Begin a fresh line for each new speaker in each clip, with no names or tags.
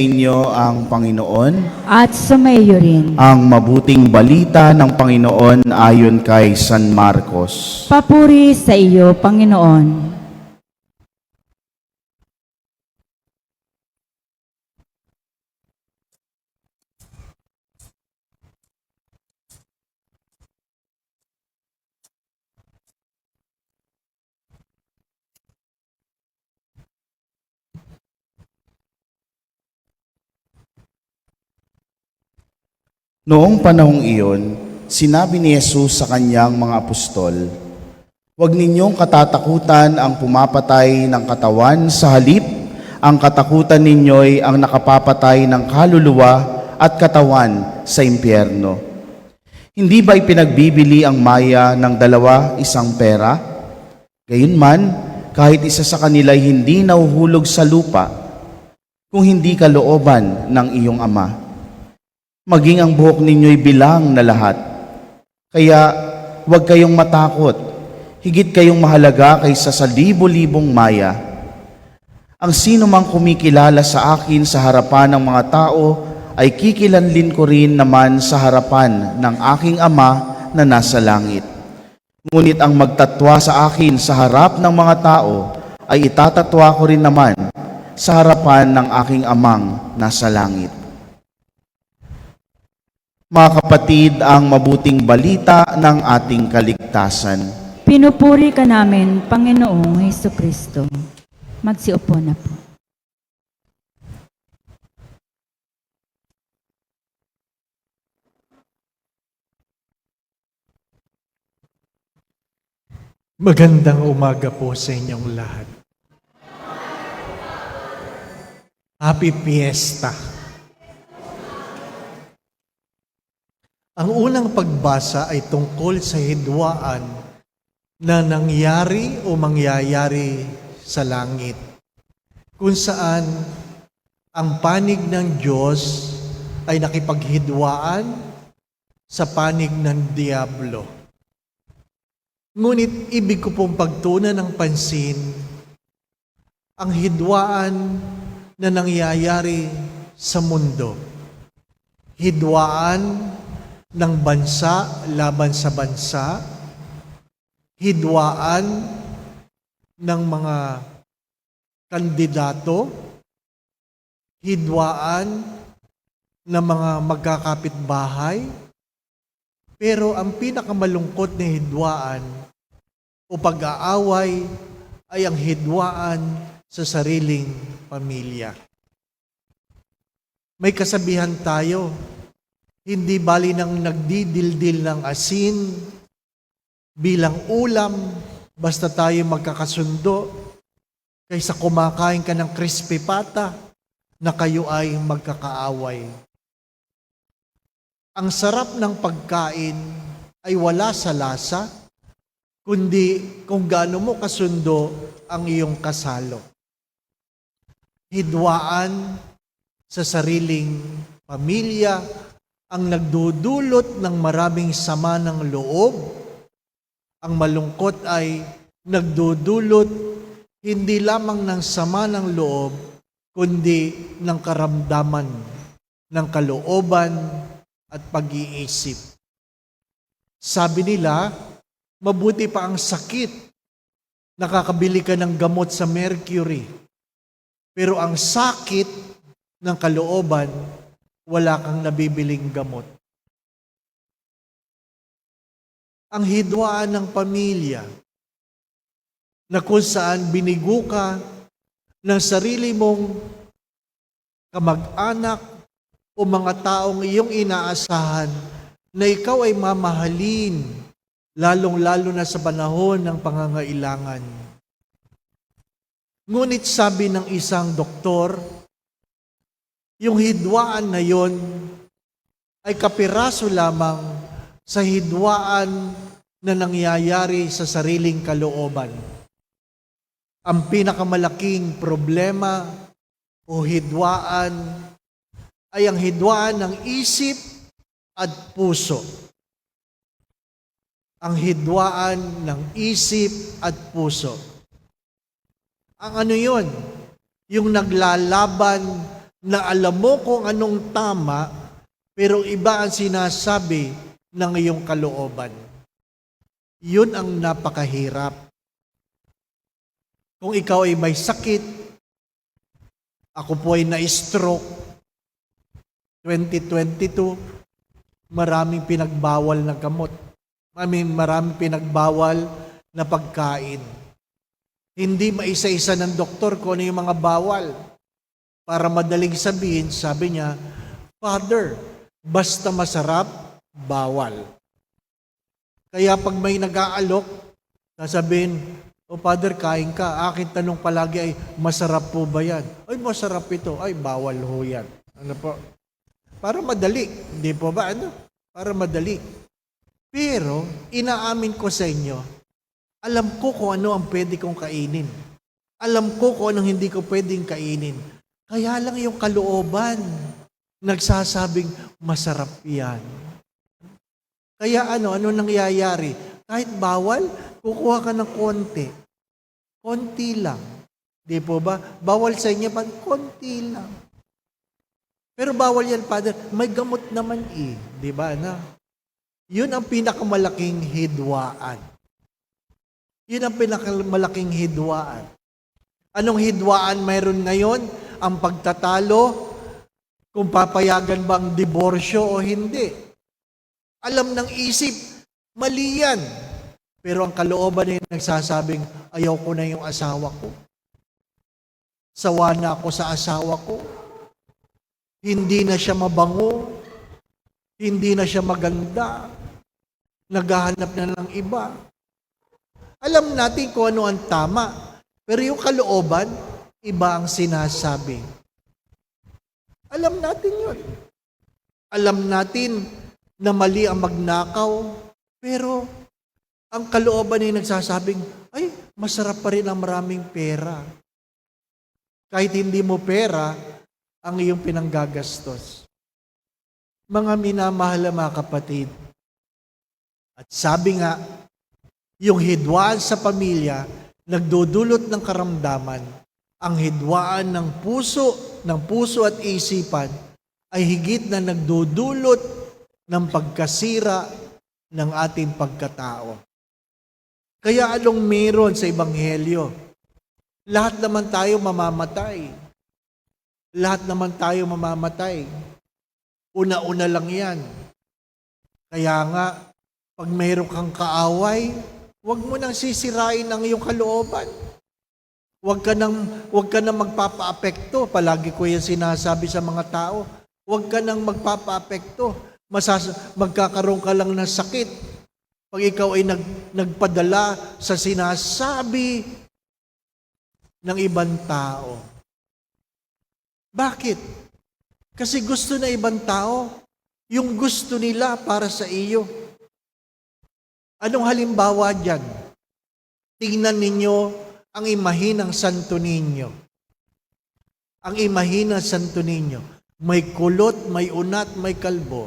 inyo ang Panginoon.
At sumayo rin.
Ang mabuting balita ng Panginoon ayon kay San Marcos.
Papuri sa iyo, Panginoon.
Noong panahong iyon, sinabi ni Jesus sa kanyang mga apostol, "Huwag ninyong katatakutan ang pumapatay ng katawan, sa halip, ang katakutan ninyo'y ang nakapapatay ng kaluluwa at katawan sa impyerno. Hindi ba ipinagbibili ang maya ng 2 pera? Gayunman, kahit isa sa kanila'y hindi nahuhulog sa lupa, kung hindi kalooban ng iyong Ama. Maging ang buhok ninyo'y bilang na lahat. Kaya huwag kayong matakot, higit kayong mahalaga kaysa sa libo-libong maya. Ang sino mang kumikilala sa akin sa harapan ng mga tao, ay kikilanlin ko rin naman sa harapan ng aking Ama na nasa langit. Ngunit ang magtatwa sa akin sa harap ng mga tao, ay itatatwa ko rin naman sa harapan ng aking Amang nasa langit." Mga kapatid, ang mabuting balita ng ating kaligtasan.
Pinupuri ka namin, Panginoong Hesukristo. Magsiupo na po.
Magandang umaga po sa inyong lahat. Happy Fiesta! Ang unang pagbasa ay tungkol sa hidwaan na nangyari o mangyayari sa langit, kung saan ang panig ng Diyos ay nakipaghidwaan sa panig ng Diablo. Ngunit ibig ko pong pagtuunan ng pansin ang hidwaan na nangyayari sa mundo. Hidwaan ng bansa laban sa bansa, hidwaan ng mga kandidato, hidwaan ng mga magkakapitbahay, pero ang pinakamalungkot na hidwaan o pag-aaway ay ang hidwaan sa sariling pamilya. May kasabihan tayo, hindi bali nang nagdidildil ng asin bilang ulam, basta tayo magkakasundo, kaysa kumakain ka ng crispy pata na kayo ay magkakaaway. Ang sarap ng pagkain ay wala sa lasa, kundi kung gaano mo kasundo ang iyong kasalo. Hidwaan sa sariling pamilya ang nagdudulot ng maraming sama ng loob. Ang malungkot ay nagdudulot hindi lamang ng sama ng loob, kundi ng karamdaman, ng kalooban at pag-iisip. Sabi nila, mabuti pa ang sakit. Nakakabili ka ng gamot sa Mercury. Pero ang sakit ng kalooban, wala kang nabibiling gamot. Ang hidwaan ng pamilya, na kung saan binigo ka ng sarili mong kamag-anak o mga taong iyong inaasahan na ikaw ay mamahalin, lalong-lalo na sa panahon ng pangangailangan. Ngunit sabi ng isang doktor, yung hidwaan na yon ay kapiraso lamang sa hidwaan na nangyayari sa sariling kalooban. Ang pinakamalaking problema o hidwaan ay ang hidwaan ng isip at puso. Ang hidwaan ng isip at puso. Ang ano yun? Yung naglalaban na alam mo kung anong tama, pero iba ang sinasabi ng iyong kalooban. Yun ang napakahirap. Kung ikaw ay may sakit, ako po ay na-stroke, 2022, maraming pinagbawal na gamot. Maraming pinagbawal na pagkain. Hindi maisa-isa ng doktor kung ano yung mga bawal. Para madaling sabihin, sabi niya, Father, basta masarap, bawal. Kaya pag may nag-aalok, sasabihin, O Father, kain ka. Aking tanong palagi ay, masarap po ba yan? Ay, masarap ito. Ay, bawal ho yan. Ano po? Para madali. Hindi po ba? Ano? Para madali. Pero, inaamin ko sa inyo, alam ko kung ano ang pwede kong kainin. Alam ko kung anong hindi ko pwedeng kainin. Kaya lang yung kalooban, nagsasabing, masarap yan. Kaya ano nangyayari? Kahit bawal, kukuha ka ng konti. Konti lang. Di po ba? Bawal sa inyo pa, konti lang. Pero bawal yan, Father. May gamot naman eh. Di ba, na? Yun ang pinakamalaking hidwaan. Yun ang pinakamalaking hidwaan. Anong hidwaan mayroon ngayon? Ang pagtatalo, kung papayagan ba ang diborsyo o hindi. Alam ng isip, mali yan. Pero ang kalooban ay nagsasabing, ayaw ko na yung asawa ko. Sawa na ako sa asawa ko. Hindi na siya mabango. Hindi na siya maganda. Naghahanap na ng iba. Alam natin kung ano ang tama. Pero yung kalooban, iba ang sinasabi. Alam natin yun. Alam natin na mali ang magnakaw. Pero ang kalooban ay nagsasabing, ay, masarap pa rin ang maraming pera. Kahit hindi mo pera, ang iyong pinanggagastos. Mga minamahal na mga kapatid, at sabi nga, yung hidwaan sa pamilya, nagdudulot ng karamdaman, ang hidwaan ng puso at isipan, ay higit na nagdudulot ng pagkasira ng ating pagkatao. Kaya anong meron sa Ebanghelyo? Lahat naman tayo mamamatay. Lahat naman tayo mamamatay. Una-una lang yan. Kaya nga, pag mayroon kang kaaway, huwag mo nang sisirain ang iyong kalooban. Huwag ka nang magpapa-apekto. Palagi ko yan sinasabi sa mga tao. Huwag ka nang magpapa-apekto. Magkakaroon ka lang ng sakit. Pag ikaw ay nagpadala sa sinasabi ng ibang tao. Bakit? Kasi gusto na ibang tao, yung gusto nila para sa iyo. Anong halimbawa dyan? Tingnan ninyo ang imahe ng Santo Niño. Ang imahe ng Santo Niño. May kulot, may unat, may kalbo.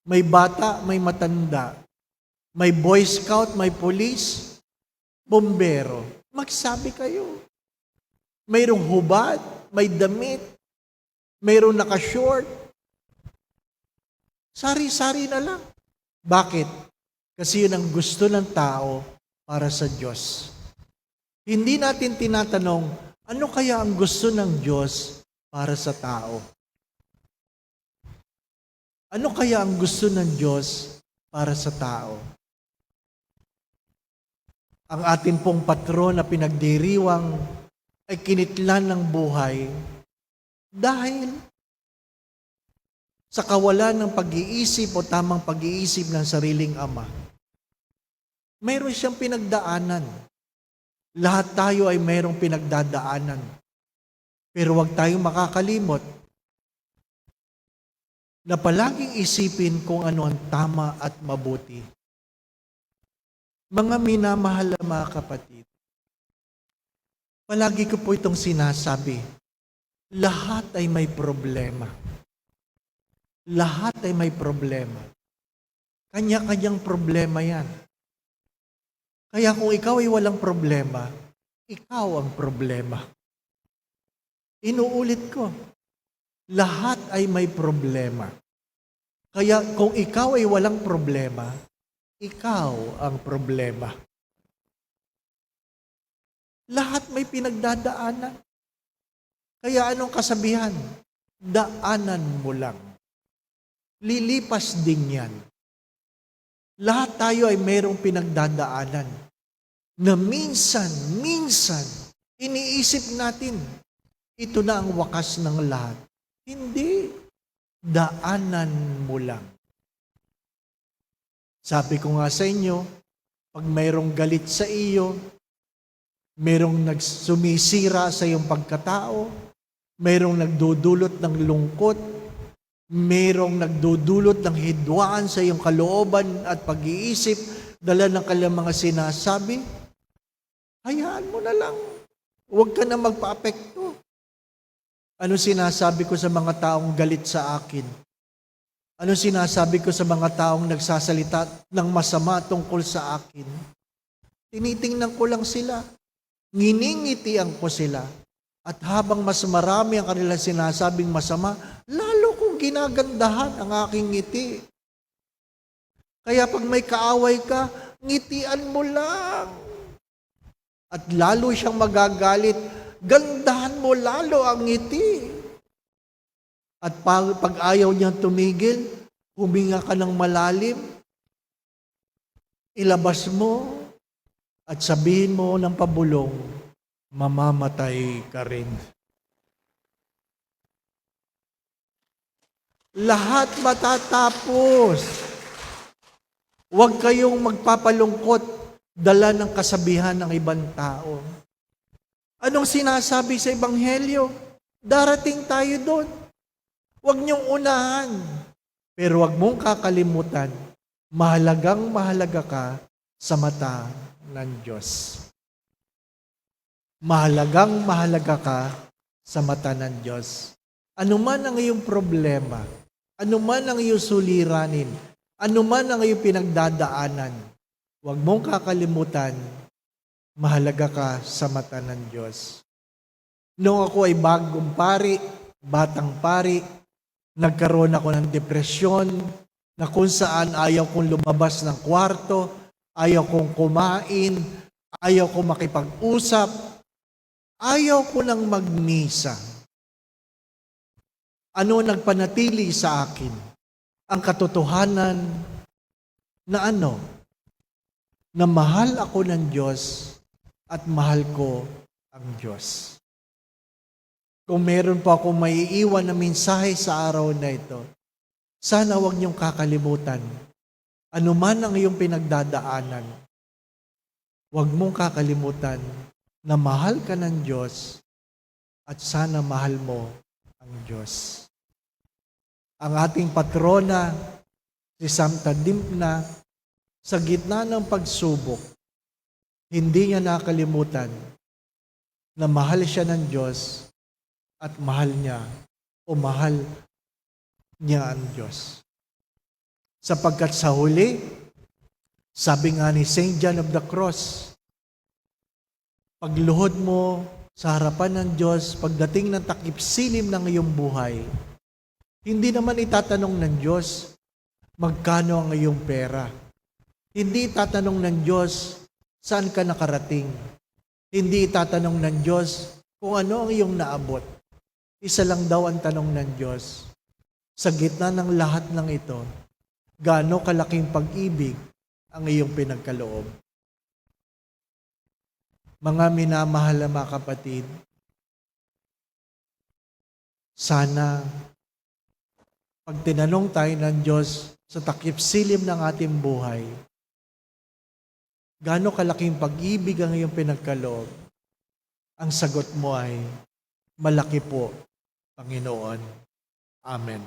May bata, may matanda. May Boy Scout, may police, bombero. Magsabi kayo. Mayroong hubad, may damit, mayroong naka-short. Sari-sari na lang. Bakit? Kasi yun ang gusto ng tao para sa Diyos. Hindi natin tinatanong, ano kaya ang gusto ng Diyos para sa tao? Ano kaya ang gusto ng Diyos para sa tao? Ang ating pong patron na pinagdiriwang ay kinitlan ng buhay dahil sa kawalan ng pag-iisip o tamang pag-iisip ng sariling ama. Mayroon siyang pinagdaanan. Lahat tayo ay mayroong pinagdadaanan. Pero huwag tayong makakalimot na palaging isipin kung ano ang tama at mabuti. Mga minamahal na mga kapatid, palagi ko po itong sinasabi, lahat ay may problema. Lahat ay may problema. Kanya-kanyang problema yan. Kaya kung ikaw ay walang problema, ikaw ang problema. Inuulit ko, lahat ay may problema. Kaya kung ikaw ay walang problema, ikaw ang problema. Lahat may pinagdadaanan. Kaya anong kasabihan? Daanan mo lang. Lilipas din yan. Lahat tayo ay mayroong pinagdadaanan na minsan, iniisip natin, ito na ang wakas ng lahat. Hindi. Daanan mo lang. Sabi ko nga sa inyo, pag mayroong galit sa iyo, mayroong nagsumisira sa iyong pagkatao, mayroong nagdudulot ng lungkot, mayroong nagdudulot ng hidwaan sa iyong kalooban at pag-iisip, dala ng kanilang mga sinasabi, hayaan mo na lang. Huwag ka na magpa-apekto. Ano sinasabi ko sa mga taong galit sa akin? Ano sinasabi ko sa mga taong nagsasalita ng masama tungkol sa akin? Tinitingnan ko lang sila. Nginingitian ko sila. At habang mas marami ang kanilang sinasabing masama, lalo kong ginagandahan ang aking ngiti. Kaya pag may kaaway ka, ngitian mo lang. At lalo siyang magagalit, gandahan mo lalo ang ngiti. At pag ayaw niyang tumigil, huminga ka ng malalim, ilabas mo, at sabihin mo ng pabulong, mamamatay ka rin. Lahat matatapos. Huwag kayong magpapalungkot, dala ng kasabihan ng ibang tao. Anong sinasabi sa Ebanghelyo? Darating tayo doon. Huwag niyong unahan. Pero huwag mong kakalimutan, mahalaga ka sa mata ng Diyos. Mahalaga ka sa mata ng Diyos. Ano man ang iyong problema, ano man ang iyong suliranin, ano man ang iyong pinagdadaanan, huwag mong kakalimutan, mahalaga ka sa mata ng Diyos. Noong ako ay bagong pari, batang pari, nagkaroon ako ng depresyon, na kung saan ayaw kong lumabas ng kwarto, ayaw kong kumain, ayaw kong makipag-usap, ayaw ko nang magmisa. Ano nagpanatili sa akin? Ang katotohanan na ano? Na mahal ako ng Diyos at mahal ko ang Diyos. Kung meron pa akong maiiwan na mensahe sa araw na ito, sana huwag niyong kakalimutan. Ano man ang iyong pinagdadaanan, huwag mong kakalimutan na mahal ka ng Diyos at sana mahal mo ang Diyos. Ang ating patrona, si Santa Dimpna, sa gitna ng pagsubok, hindi niya nakalimutan na mahal siya ng Diyos at mahal niya o mahal niya ang Diyos. Sapagkat sa huli, sabi nga ni St. John of the Cross, pagluhod mo sa harapan ng Diyos, pagdating ng takip-silim ng iyong buhay, hindi naman itatanong ng Diyos, magkano ang iyong pera. Hindi itatanong ng Diyos, saan ka nakarating. Hindi itatanong ng Diyos, kung ano ang iyong naabot. Isa lang daw ang tanong ng Diyos, sa gitna ng lahat ng ito, gaano kalaking pag-ibig ang iyong pinagkaloob. Mga minamahal na mga kapatid, sana pag tinanong tayo ng Diyos sa takip-silim ng ating buhay, gaano kalaking pag-ibig ang iyong pinagkaloob, ang sagot mo ay, malaki po, Panginoon. Amen.